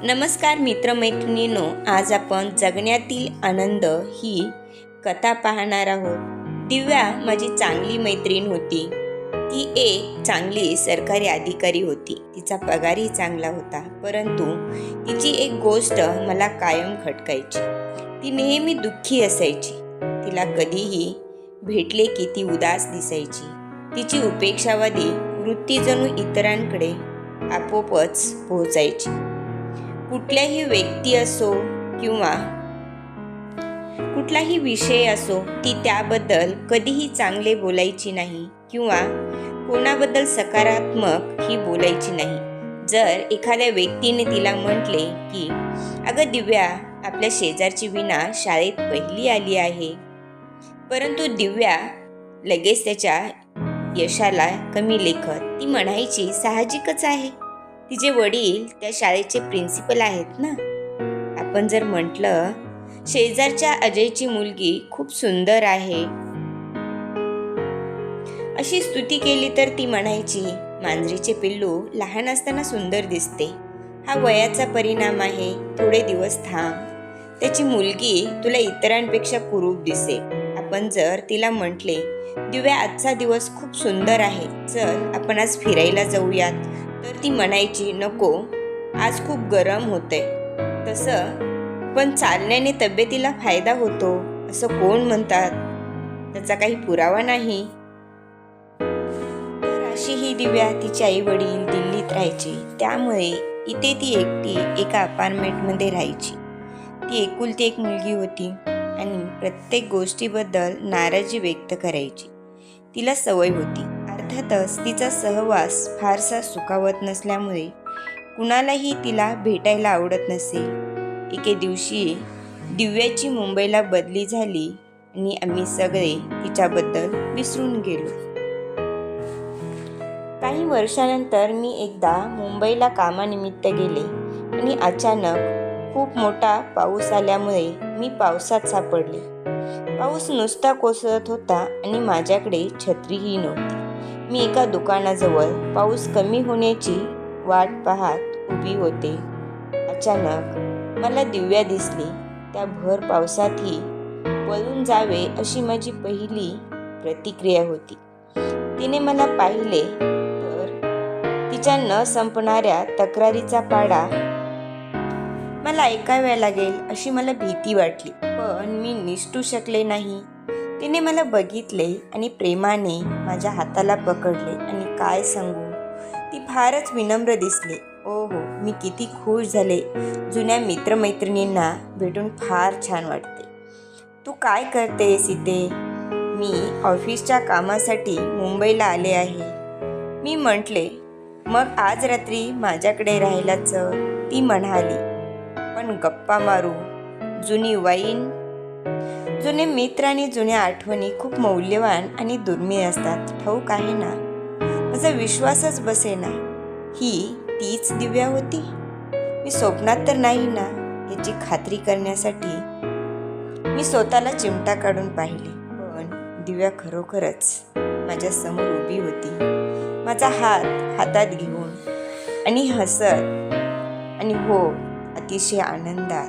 नमस्कार मित्रमैत्रिणींनो, आज आपण जगण्यातील आनंद ही कथा पाहणार आहोत. दिव्या माझी चांगली मैत्रीण होती. ती एक चांगली सरकारी अधिकारी होती. तिचा पगारही चांगला होता, परंतु तिची एक गोष्ट मला कायम खटकायची. ती नेहमी दुःखी असायची. तिला कधीही भेटले की ती उदास दिसायची. तिची उपेक्षावादी वृत्ती जणू इतरांकडे आपोआपच पोहोचायची. कुठल्याही व्यक्ती असो किंवा कुठलाही विषय असो, ती त्याबद्दल कधीही चांगले बोलायची नाही किंवा कोणाबद्दल सकारात्मक ही बोलायची नाही. जर एखाद्या व्यक्तीने तिला म्हटले की अगं दिव्या, आपल्या शेजारची विना शाळेत पहिली आली आहे, परंतु दिव्या लगेच त्याच्या यशाला कमी लेखत ती म्हणायची साहजिकच आहे, तिचे वडील त्या शाळेचे प्रिन्सिपल आहेत ना. आपण जर म्हटलं शेजारच्या अजयची मुलगी खूप सुंदर आहे अशी स्तुती केली तर ती म्हणायची मांजरीचे पिल्लू लहान असताना सुंदर दिसते, हा वयाचा परिणाम आहे, थोडे दिवस थांब, त्याची मुलगी तुला इतरांपेक्षा कुरूप दिसेल. आपण जर तिला म्हटले दिव्या, आजचा दिवस खूप सुंदर आहे, चल आपण आज फिरायला जाऊयात, तर ती म्हणायची नको, आज खूप गरम होतंय. तसं पण चालण्याने तब्येतीला फायदा होतो असं कोण म्हणतात, त्याचा काही पुरावा नाही. तर अशी ही दिव्या, तिचे आई वडील दिल्लीत राहायचे, त्यामुळे इथे ती एकटी एका अपार्टमेंटमध्ये राहायची. ती एकुलती एक मुलगी होती आणि प्रत्येक गोष्टीबद्दल नाराजी व्यक्त करायची. तिला सवय होती. अर्थातच तिचा सहवास फारसा सुखावत नसल्यामुळे कुणालाही तिला भेटायला आवडत नसे. एके दिवशी दिव्याची मुंबईला बदली झाली आणि आम्ही सगळे तिच्याबद्दल विसरून गेलो. काही वर्षानंतर मी एकदा मुंबईला कामानिमित्त गेले आणि अचानक खूप मोठा पाऊस आल्यामुळे मी पावसात सापडले. पाऊस नुसता कोसळत होता आणि माझ्याकडे छत्रीही नव्हती. मी एका दुकानाजवळ पाऊस कमी होण्याची वाट पाहत उभी होते. अचानक मला दिव्या दिसली. त्या भर पावसातही पळून जावे अशी माझी पहिली प्रतिक्रिया होती. तिने मला पाहिले तर तिच्या न संपणाऱ्या तक्रारीचा पाडा मला ऐकाव्या लागेल अशी मला भीती वाटली, पण मी निसटू शकले नाही. तिने मला बघितले आणि प्रेमाने माझ्या हाताला पकडले आणि काय सांगू, ती फारच विनम्र दिसली. ओहो, मी किती खुश झाले. जुन्या मित्रमैत्रिणींना भेटून फार छान वाटते. तू काय करतेस इथे? मी ऑफिसच्या कामासाठी मुंबईला आले आहे, मी म्हटले. मग आज रात्री माझ्याकडे राहायला चल, ती म्हणाली. पण गप्पा मारू, जुनी वाईन, जुने मित्र आणि जुन्या आठवणी खूप मौल्यवान आणि दुर्मिळ असतात, ठाऊक आहे ना. माझा विश्वासच बसेना. ही तीच दिव्या होती? मी स्वप्नात तर नाही ना? याची खात्री करण्यासाठी मी स्वतःला चिमटा काढून पाहिले, पण दिव्या खरोखरच माझ्या समोर उभी होती, माझा हात हातात घेऊन आणि हसत आणि हो, अतिशय आनंदात.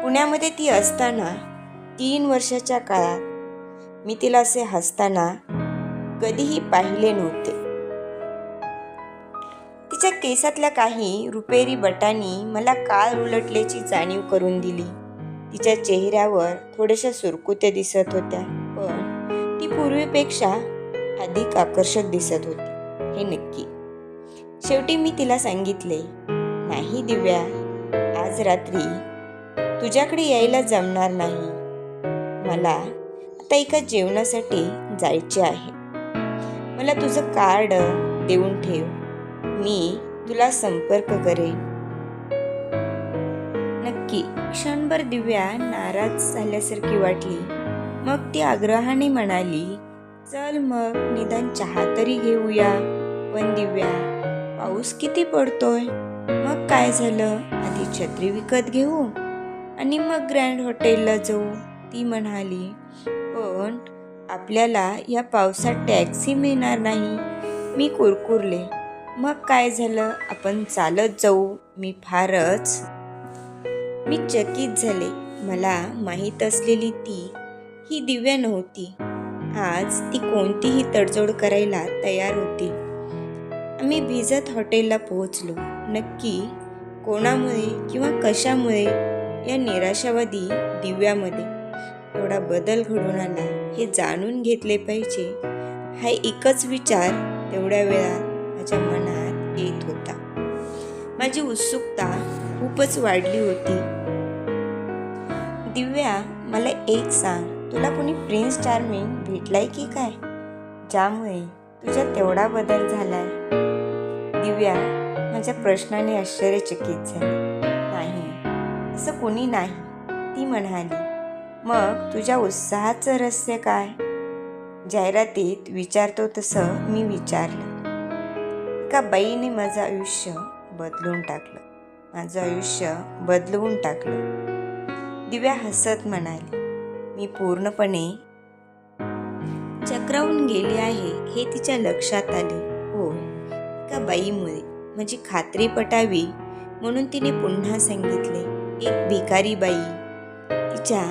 पुण्यामध्ये ती असताना 3 वर्षाच्या काळात मी तिला असे हसताना कधीही पाहिले नव्हते. तिच्या केसातल्या काही रुपेरी बटांनी मला काळ उलटल्याची जाणीव करून दिली. तिच्या चेहऱ्यावर थोड्याशा सुरकुत्या दिसत होत्या, पण ती पूर्वीपेक्षा अधिक आकर्षक दिसत होती, हे नक्की. शेवटी मी तिला सांगितले, नाही दिव्या, आज रात्री तुझ्याकडे यायला जमणार नाही. मला आता एका जेवणासाठी जायचे आहे. मला तुझं कार्ड देऊन ठेव, मी तुला संपर्क करेन. नक्की. क्षणभर दिव्या नाराज झाल्यासारखी वाटली. मग ती आग्रहाने म्हणाली, चल मग निदान चहा तरी घेऊया. पण दिव्या, पाऊस किती पडतोय. मग काय झालं, आधी छत्री विकत घेऊ आणि मग ग्रँड हॉटेलला जाऊ, ती म्हणाली. पण आपल्याला या पावसात टॅक्सी मिळणार नाही, मी कुरकुरले. मग काय झालं, आपण चालत जाऊ, मी फारच मी चकित झाले. मला माहीत असलेली ही दिव्या नव्हती. आज ती कोणतीही तडजोड करायला तयार होती. आम्ही भिजत हॉटेलला पोहोचलो. नक्की कोणामुळे किंवा कशामुळे या निराशावादी दिव्यामध्ये एवढा बदल घडून आला हे जाणून घेतले पाहिजे, हा एकच विचार तेवढ्या वेळात माझ्या मनात येत होता. माझी उत्सुकता खूपच वाढली होती. दिव्या, मला एक सांग, तुला कोणी प्रिन्स चार्मिंग भेटलाय की काय, ज्यामुळे तुझ्यात तेवढा बदल झालाय? दिव्या माझ्या प्रश्नाने आश्चर्यचकित झाली. नाही, असं कोणी नाही, ती म्हणाली. मग तुझ्या उत्साहाचं रहस्य काय? जाहिरातीत विचारतो तसं मी विचारलं. एका बाईने माझं आयुष्य बदलून टाकलं. दिव्या हसत म्हणाली. मी पूर्णपणे चक्रावून गेले आहे हे तिच्या लक्षात आले. हो, एका बाईमुळे. माझी खात्री पटावी म्हणून तिने पुन्हा सांगितले. एक भिकारी बाई, तिच्या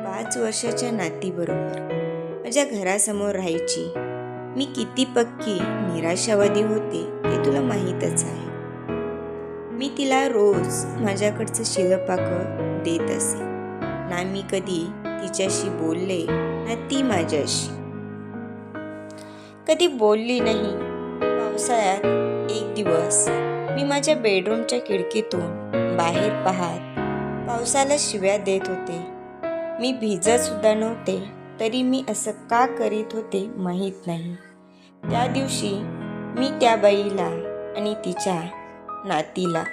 5 वर्षाच्या नातीबरोबर माझ्या घरासमोर राहायची. मी किती पक्की निराशावादी होते ते तुला माहीतच आहे. मी तिला रोज माझ्याकडचं शिळपाकं देत असे. ना मी कधी तिच्याशी बोलले ना ती माझ्याशी. कधी बोलली नाही. पावसाळ्यात एक दिवस मी माझ्या बेडरूमच्या खिडकीतून बाहेर पाहत पावसाला शिव्या देत होते. मी भिजत सुद्धा नव्हते, तरी मी असं का करीत होते माहीत नाही. त्या दिवशी मी त्या बाईला आणि तिच्या नातीला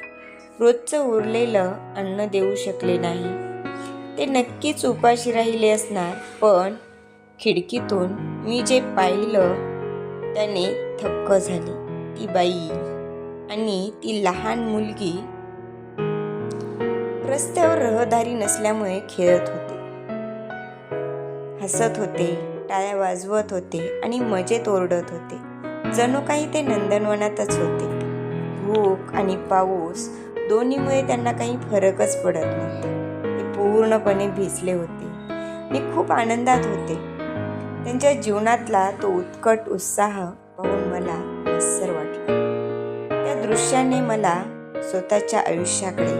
रोजचं उरलेलं अन्न देऊ शकले नाही. ते नक्कीच उपाशी राहिले असणार, पण खिडकीतून मी जे पाहिलं त्याने थक्क झाले. ती बाई आणि ती लहान मुलगी रस्त्यावर रहदारी नसल्यामुळे खेळत होते, हसत होते, टाळ्या वाजवत होते आणि मजेत ओरडत होते. जणू काही ते नंदनवनातच होते. भूक आणि पाऊस दोन्हीमुळे त्यांना काही फरकच पडत नव्हता. ते पूर्णपणे भिजले होते. मी खूप आनंदात होते. त्यांच्या जीवनातला तो उत्कट उत्साह पाहून मला आश्चर्य वाटलं. त्या दृश्याने मला स्वतःच्या आयुष्याकडे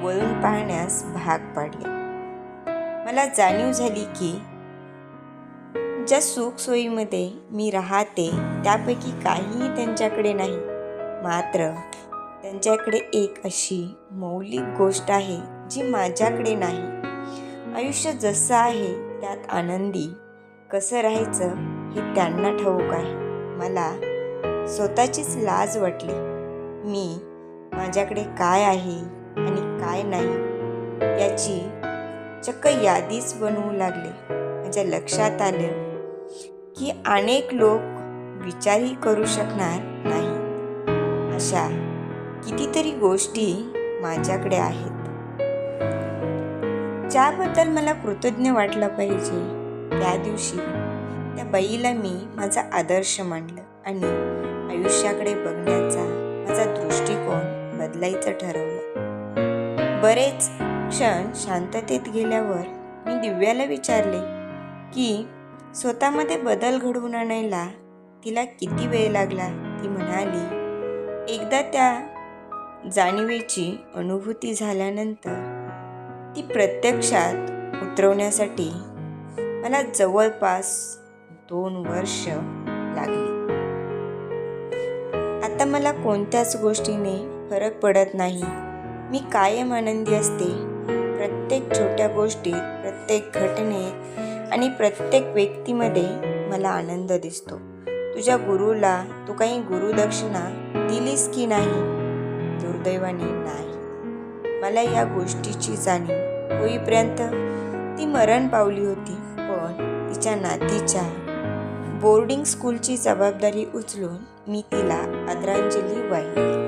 वळून पाहण्यास भाग पाडले. मला जाणीव झाली की ज्या सुखसोयीमध्ये मी राहते त्यापैकी काहीही त्यांच्याकडे नाही. मात्र त्यांच्याकडे एक अशी मौलिक गोष्ट आहे जी माझ्याकडे नाही. आयुष्य जसं आहे त्यात आनंदी कसं राहायचं हे त्यांना ठाऊक आहे. मला स्वतःचीच लाज वाटली. मी माझ्याकडे काय आहे आणि काय नाही याची चक्क यादीच बनवू लागले. माझ्या लक्षात आलं की अनेक लोक विचारही करू शकणार नाही अशा कितीतरी गोष्टी माझ्याकडे आहेत, ज्याबद्दल मला कृतज्ञ वाटलं पाहिजे. त्या दिवशी त्या बाईला मी माझा आदर्श मानलं आणि आयुष्याकडे बघण्याचा माझा दृष्टिकोन बदलायचं ठरवलं. बरेच क्षण शांततेत गेल्यावर मी दिव्याला विचारले की स्वतःमध्ये बदल घडवून आणायला तिला किती वेळ लागला. ती म्हणाली, एकदा त्या जाणीवेची अनुभूती झाल्यानंतर ती प्रत्यक्षात उतरवण्यासाठी मला जवळपास 2 वर्ष लागली. आता मला कोणत्याच गोष्टीने फरक पडत नाही. मी कायम आनंदी असते. प्रत्येक छोट्या गोष्टीत, प्रत्येक घटनेत आणि प्रत्येक व्यक्तीमध्ये मला आनंद दिसतो. तुझ्या गुरुला तू काही गुरुदक्षिणा दिलीस की नाही? दुर्दैवाने नाही. मला या गोष्टीची जाणीव होईपर्यंत ती मरण पावली होती. पण तिच्या नातीच्या बोर्डिंग स्कूलची जबाबदारी उचलून मी तिला आदरांजली वाहिली.